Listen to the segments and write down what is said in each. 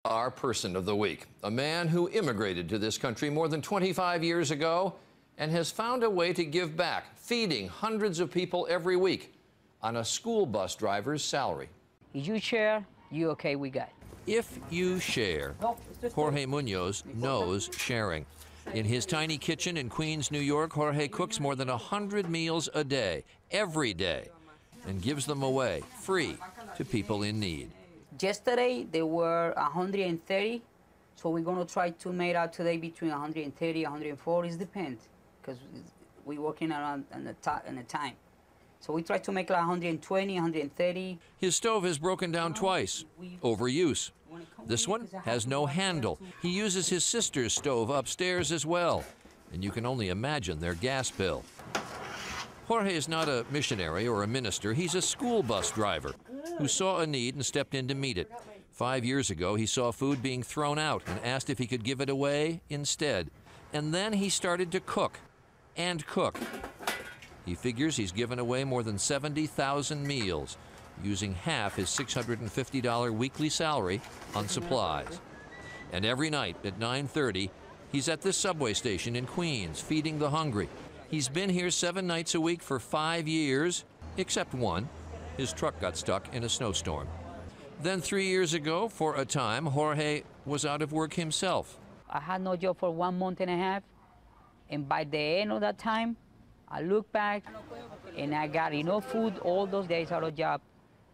Our person of the week, a man who immigrated to this country more than 25 years ago and has found a way to give back, feeding hundreds of people every week on a school bus driver's salary. If you share, you okay, we got. If you share, Jorge Munoz knows sharing. In his tiny kitchen in Queens, New York, Jorge cooks more than 100 meals a day, every day, and gives them away, free, to people in need. Yesterday, there were 130, so we're going to try to make out today between 130, 140, it depends, because we're working around on the time. So we try to make like 120, 130. His stove has broken down twice, overuse. This one has no handle. He uses his sister's stove upstairs as well, and you can only imagine their gas bill. Jorge is not a missionary or a minister. He's a school bus driver who saw a need and stepped in to meet it. 5 years ago, he saw food being thrown out and asked if he could give it away instead. And then he started to cook and cook. He figures he's given away more than 70,000 meals, using half his $650 weekly salary on supplies. And every night at 9:30, he's at this subway station in Queens, feeding the hungry. He's been here 7 nights a week for 5 years, except one. His truck got stuck in a snowstorm. Then 3 years ago, for a time, Jorge was out of work himself. I had no job for 1.5 months, and by the end of that time, I look back and I got enough food all those days out of job,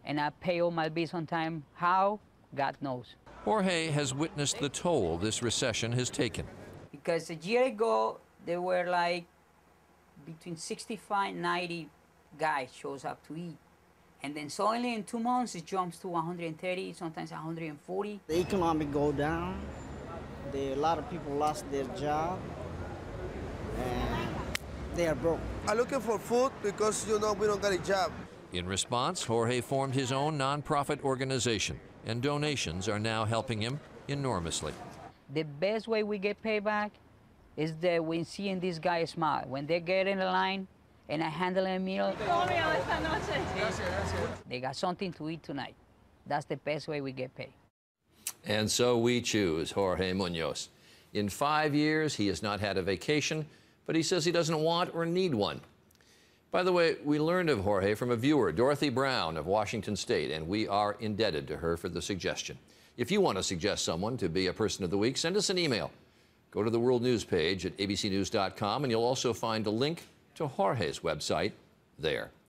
and I pay all my bills on time. How? God knows. Jorge has witnessed the toll this recession has taken. Because a year ago, there were like between 65 and 90 guys shows up to eat. And then suddenly in 2 months, it jumps to 130, sometimes 140. The economic go down. A lot of people lost their job, and they are broke. I'm looking for food because, we don't got a job. In response, Jorge formed his own nonprofit organization, and donations are now helping him enormously. The best way we get payback is that when seeing these guys smile, when they get in the line and I handle a meal, they got something to eat tonight. That's the best way we get paid. And so we choose Jorge Munoz. In 5 years, he has not had a vacation, but he says he doesn't want or need one. By the way, we learned of Jorge from a viewer, Dorothy Brown of Washington State, and we are indebted to her for the suggestion. If you want to suggest someone to be a person of the week, send us an email. Go to the World News page at abcnews.com, and you'll also find a link to Jorge's website there.